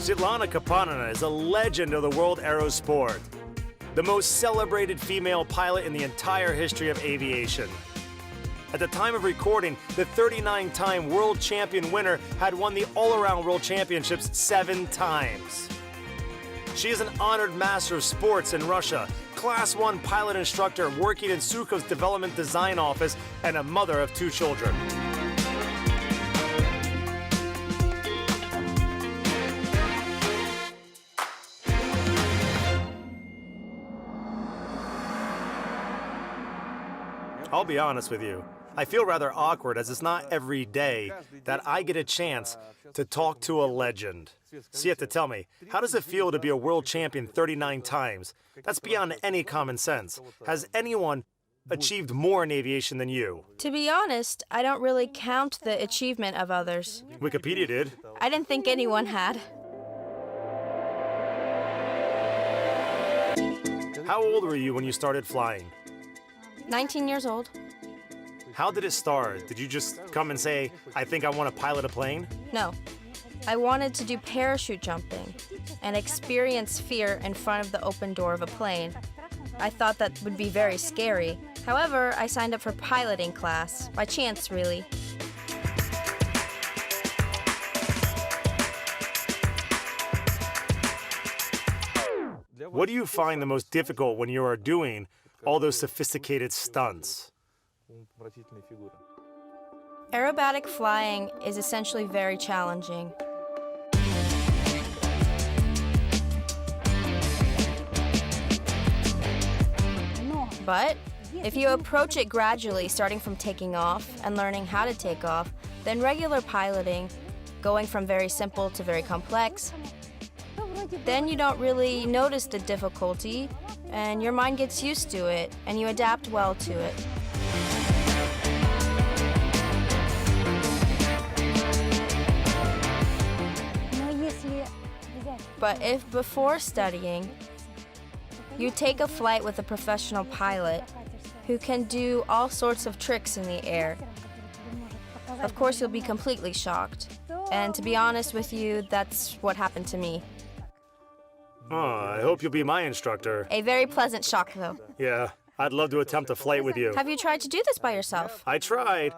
Svetlana Kapanina is a legend of the world aero sport, the most celebrated female pilot in the entire history of aviation. At the time of recording, the 39-time world champion winner had won the all-around world championships 7 times. She is an honored master of sports in Russia, Class 1 pilot instructor working in Sukhov's development design office, and a mother of 2 children. I'll be honest with you. I feel rather awkward as it's not every day that I get a chance to talk to a legend. So you have to tell me, how does it feel to be a world champion 39 times? That's beyond any common sense. Has anyone achieved more in aviation than you? To be honest, I don't really count the achievement of others. Wikipedia did. I didn't think anyone had. How old were you when you started flying? 19 years old. How did it start? Did you just come and say, I think I want to pilot a plane? No. I wanted to do parachute jumping and experience fear in front of the open door of a plane. I thought that would be very scary. However, I signed up for piloting class, by chance really. What do you find the most difficult when you are doing all those sophisticated stunts? Aerobatic flying is essentially very challenging. But if you approach it gradually, starting from taking off and learning how to take off, then regular piloting, going from very simple to very complex, then you don't really notice the difficulty, and your mind gets used to it, and you adapt well to it. But if before studying, you take a flight with a professional pilot who can do all sorts of tricks in the air, of course you'll be completely shocked. And to be honest with you, that's what happened to me. Oh, I hope you'll be my instructor. A very pleasant shock, though. Yeah, I'd love to attempt a flight with you. Have you tried to do this by yourself? I tried.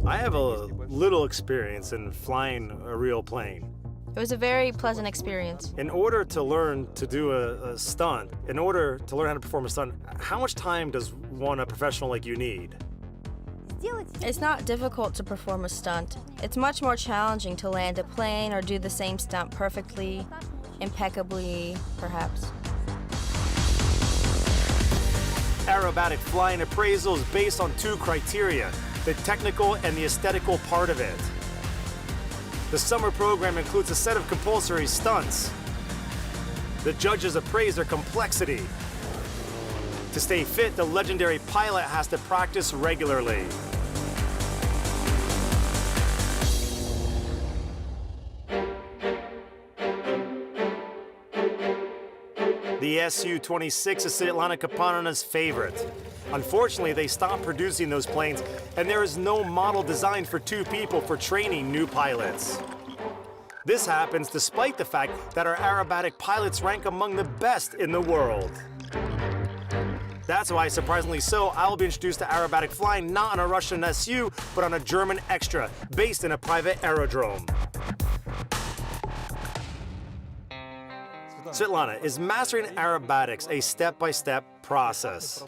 I have a little experience in flying a real plane. It was a very pleasant experience. In order to learn to do a stunt, in order to learn how to perform a stunt, how much time does a professional like you need? It's not difficult to perform a stunt. It's much more challenging to land a plane or do the same stunt perfectly, impeccably, perhaps. Aerobatic flying appraisal is based on 2 criteria, the technical and the aesthetical part of it. The summer program includes a set of compulsory stunts. The judges appraise their complexity. To stay fit, the legendary pilot has to practice regularly. The Su-26 is Svetlana Kapanina's favorite. Unfortunately, they stopped producing those planes, and there is no model designed for 2 people for training new pilots. This happens despite the fact that our aerobatic pilots rank among the best in the world. That's why, surprisingly so, I will be introduced to aerobatic flying not on a Russian Su, but on a German Extra, based in a private aerodrome. Svetlana, is mastering aerobatics a step-by-step process?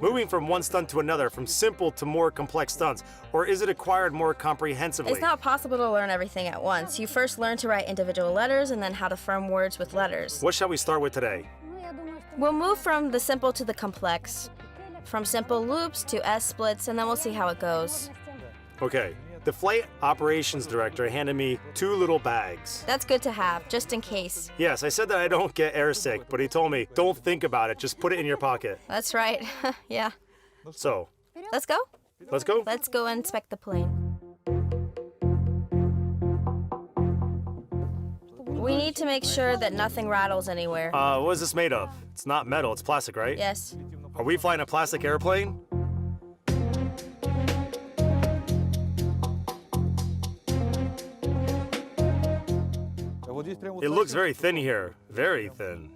Moving from one stunt to another, from simple to more complex stunts, or is it acquired more comprehensively? It's not possible to learn everything at once. You first learn to write individual letters and then how to form words with letters. What shall we start with today? We'll move from the simple to the complex, from simple loops to S-splits, and then we'll see how it goes. Okay. The flight operations director handed me 2 little bags. That's good to have, just in case. Yes, I said that I don't get airsick, but he told me, don't think about it, just put it in your pocket. That's right, yeah. So, Let's go? let's go. Let's go inspect the plane. We need to make sure that nothing rattles anywhere. What is this made of? It's not metal, it's plastic, right? Yes. Are we flying a plastic airplane? It looks very thin here. Very thin.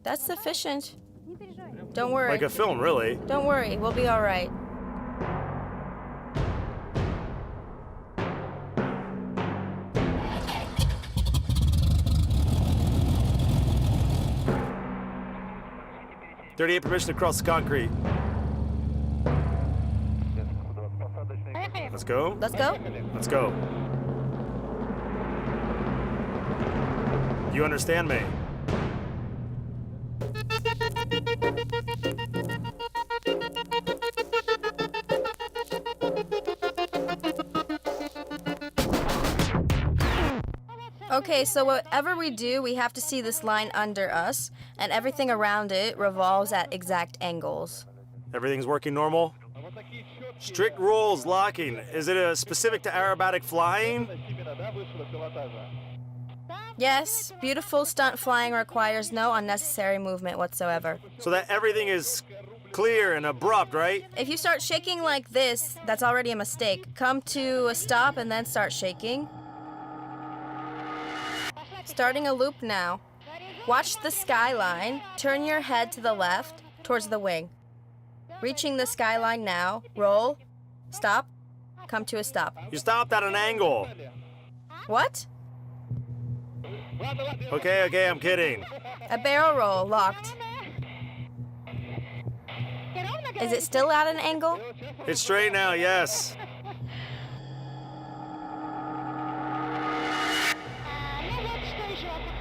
That's sufficient. Don't worry. Like a film, really. Don't worry, we'll be all right. .38 permission to cross the concrete. Let's go. Let's go. Let's go. You understand me? Okay, so whatever we do, we have to see this line under us, and everything around it revolves at exact angles. Everything's working normal? Strict rules locking. Is it specific to aerobatic flying? Yes, beautiful stunt flying requires no unnecessary movement whatsoever. So that everything is clear and abrupt, right? If you start shaking like this, that's already a mistake. Come to a stop and then start shaking. Starting a loop now. Watch the skyline. Turn your head to the left, towards the wing. Reaching the skyline now. Roll. Stop. Come to a stop. You stopped at an angle. What? Okay, I'm kidding. A barrel roll, locked. Is it still at an angle? It's straight now, yes.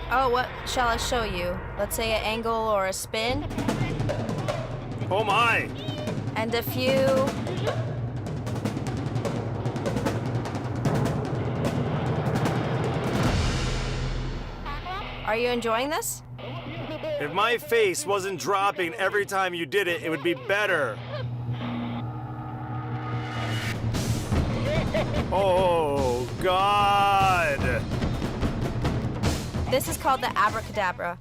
Oh, what shall I show you? Let's say an angle or a spin. Oh my! And a few. Are you enjoying this? If my face wasn't dropping every time you did it, it would be better. Oh, God! This is called the abracadabra.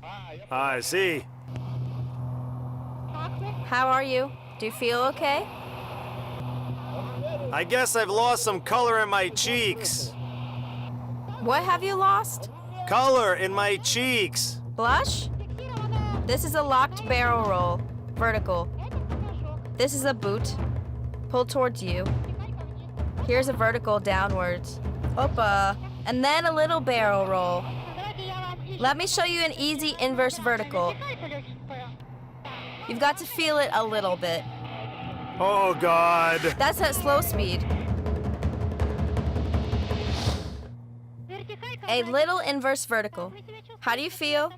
I see. How are you? Do you feel okay? I guess I've lost some color in my cheeks. What have you lost? Color in my cheeks. Blush? This is a locked barrel roll, vertical. This is a boot, pulled towards you. Here's a vertical downwards. Opa. And then a little barrel roll. Let me show you an easy inverse vertical. You've got to feel it a little bit. Oh, God. That's at slow speed. A little inverse vertical. How do you feel?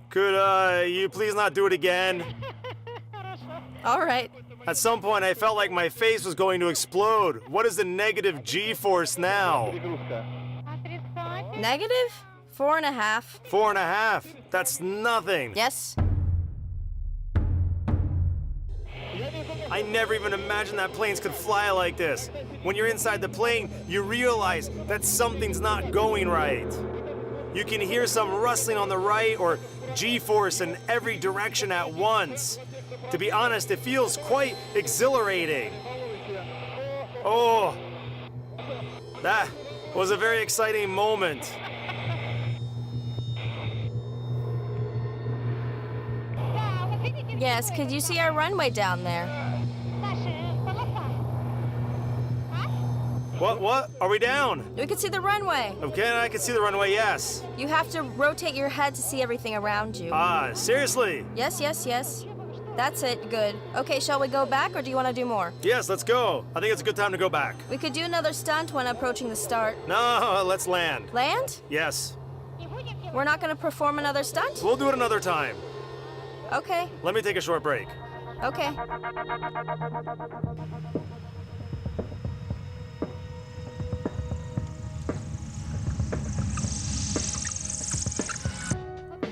Could, you please not do it again? All right. At some point, I felt like my face was going to explode. What is the negative G-force now? Negative? 4.5. 4.5. That's nothing. Yes. I never even imagined that planes could fly like this. When you're inside the plane, you realize that something's not going right. You can hear some rustling on the right or G-force in every direction at once. To be honest, it feels quite exhilarating. Oh, that was a very exciting moment. Yes, could you see our runway down there? What? Are we down? We can see the runway. Okay, I can see the runway, yes. You have to rotate your head to see everything around you. Ah, seriously? Yes, yes, yes. That's it, good. Okay, shall we go back or do you want to do more? Yes, let's go. I think it's a good time to go back. We could do another stunt when approaching the start. No, let's land. Land? Yes. We're not going to perform another stunt? We'll do it another time. Okay, Let me take a short break. okay.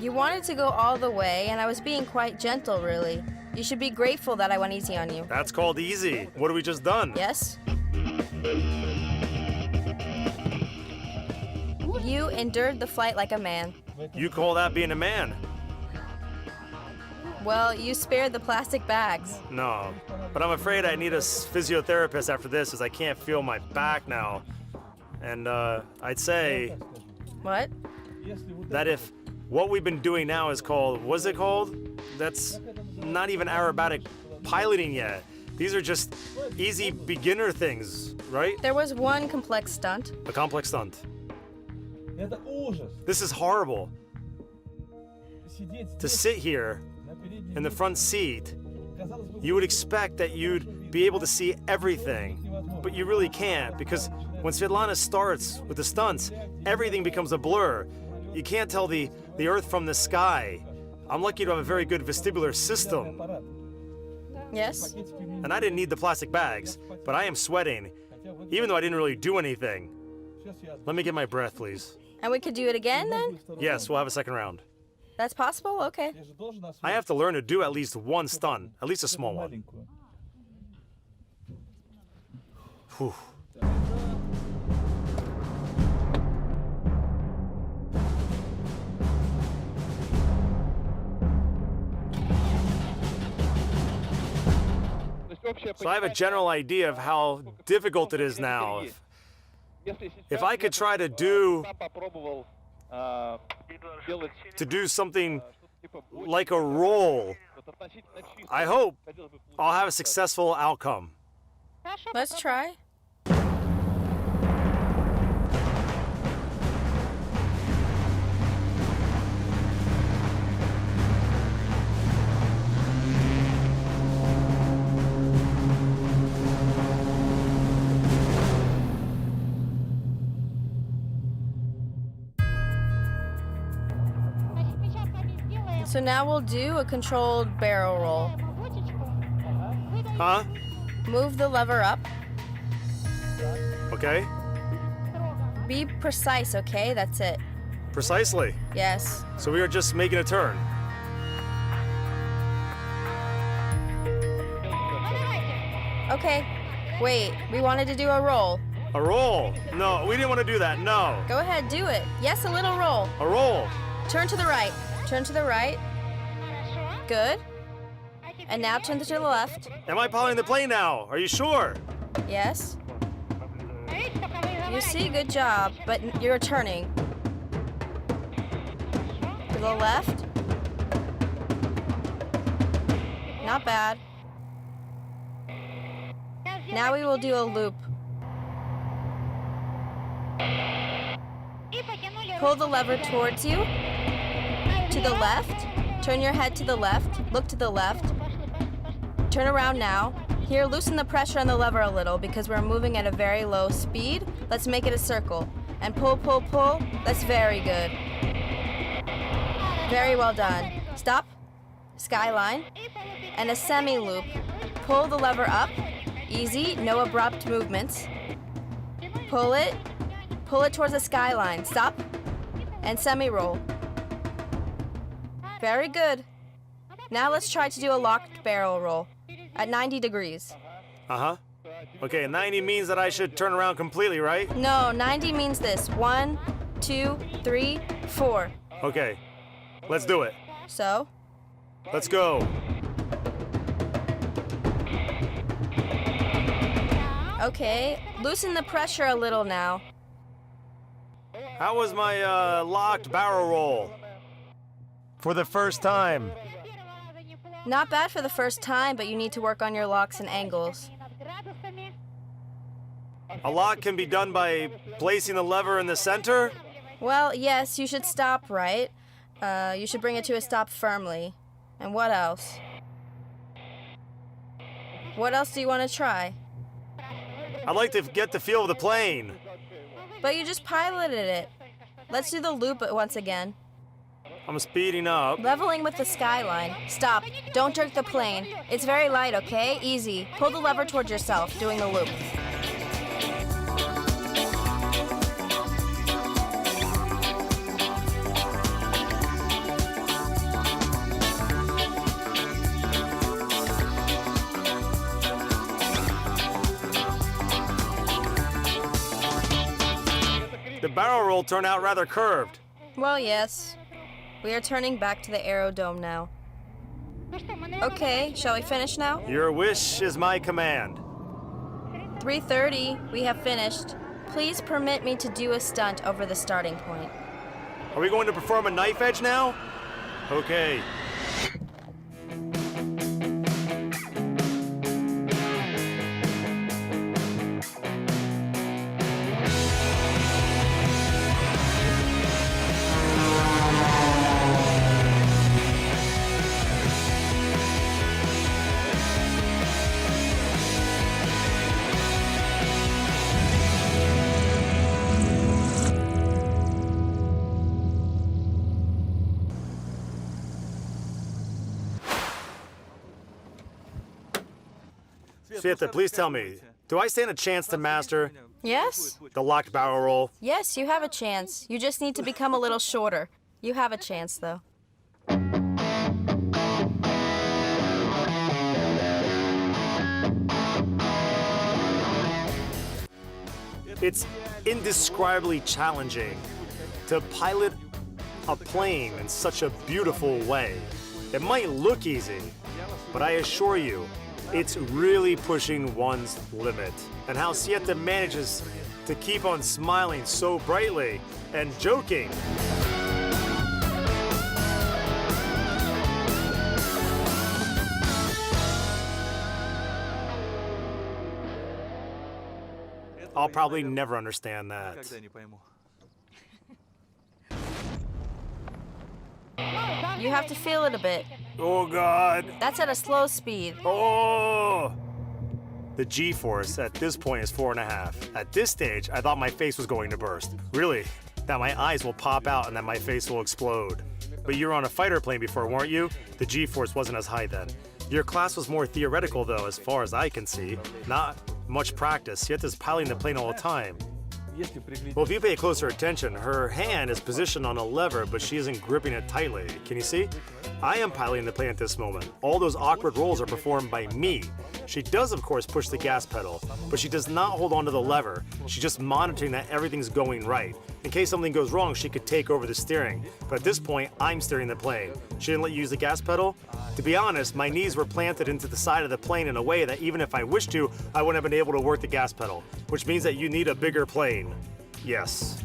You wanted to go all the way, and I was being quite gentle, really. You should be grateful that I went easy on you. That's called easy. What have we just done? Yes? You endured the flight like a man. You call that being a man? Well, you spared the plastic bags. No. But I'm afraid I need a physiotherapist after this as I can't feel my back now. And, I'd say What? that if what we've been doing now is called, what's it called? That's not even aerobatic piloting yet. These are just easy beginner things, right? There was one complex stunt. A complex stunt. Это ужас. This is horrible. Сидеть To здесь sit here на переднем in the месте, front seat, казалось бы, you would expect that you'd be able to see everything, but you really can't, because when Svetlana starts with the stunts, everything becomes a blur. You can't tell the earth from the sky. I'm lucky to have a very good vestibular system, аппарат. Yes? Пакетики у меня and I didn't need the plastic bags, but I am sweating, хотя вот even though I didn't really do anything. сейчас я Let me get my breath, please. And we could do it again then? Yes, we'll have a second round. That's possible? Okay. я же должен освоить I have to learn to do at least one stunt, at least a small one. маленькую. Whew. So I have a general idea of how difficult it is now. If I could try to do something like a roll, I hope I'll have a successful outcome. Let's try. So now we'll do a controlled barrel roll. Huh? Move the lever up. Okay. Be precise, okay? That's it. Precisely. Yes. So we are just making a turn. Okay. Wait, we wanted to do a roll. A roll. No, we didn't want to do that. No. Go ahead, do it. Yes, a little roll. A roll. Turn to the right. Turn to the right. Good. And now turn to the left. Am I piloting the plane now? Are you sure? Yes. You see, good job, but you're turning. To the left. Not bad. Now we will do a loop. Pull the lever towards you. To the left. Turn your head to the left. Look to the left. Turn around now. Here, loosen the pressure on the lever a little because we're moving at a very low speed. Let's make it a circle. And pull, pull, pull. That's very good. Very well done. Stop. Skyline. And a semi-loop. Pull the lever up. Easy, no abrupt movements. Pull it. Pull it towards the skyline. Stop. And semi-roll. Very good. Now let's try to do a locked barrel roll at 90 degrees. Uh-huh. Okay, 90 means that I should turn around completely, right? No, 90 means this. 1, 2, 3, 4. Okay. Let's do it. So, Let's go. okay, loosen the pressure a little now. How was my locked barrel roll? For the first time. Not bad for the first time, but you need to work on your locks and angles. A lock can be done by placing the lever in the center? Well, yes, you should stop right. You should bring it to a stop firmly. And what else? What else do you want to try? I'd like to get the feel of the plane. But you just piloted it. Let's do the loop once again. I'm speeding up. Leveling with the skyline. Stop. Don't jerk the plane. It's very light, okay? Easy. Pull the lever towards yourself, doing the loop. The barrel roll turned out rather curved. Well, yes. We are turning back to the aerodome now. Okay, shall we finish now? Your wish is my command. 3:30, we have finished. Please permit me to do a stunt over the starting point. Are we going to perform a knife edge now? Okay. Sveta, please tell me, do I stand a chance to master Yes? the locked barrel roll? Yes, you have a chance. You just need to become a little shorter. You have a chance, though. It's indescribably challenging to pilot a plane in such a beautiful way. It might look easy, but I assure you, it's really pushing one's limit. And how Siete manages to keep on smiling so brightly and joking. I'll probably never understand that. You have to feel it a bit. Oh God. That's at a slow speed. Oh! The G-force at this point is 4.5. At this stage, I thought my face was going to burst. Really, that my eyes will pop out and that my face will explode. But you were on a fighter plane before, weren't you? The G-force wasn't as high then. Your class was more theoretical though, as far as I can see. Not much practice, yet is piloting the plane all the time. Well, if you pay closer attention, her hand is positioned on a lever, but she isn't gripping it tightly. Can you see? I am piloting the plane at this moment. All those awkward rolls are performed by me. She does, of course, push the gas pedal, but she does not hold onto the lever. She's just monitoring that everything's going right. In case something goes wrong, she could take over the steering. But at this point, I'm steering the plane. She didn't let you use the gas pedal? To be honest, my knees were planted into the side of the plane in a way that even if I wished to, I wouldn't have been able to work the gas pedal, which means that you need a bigger plane. Yes.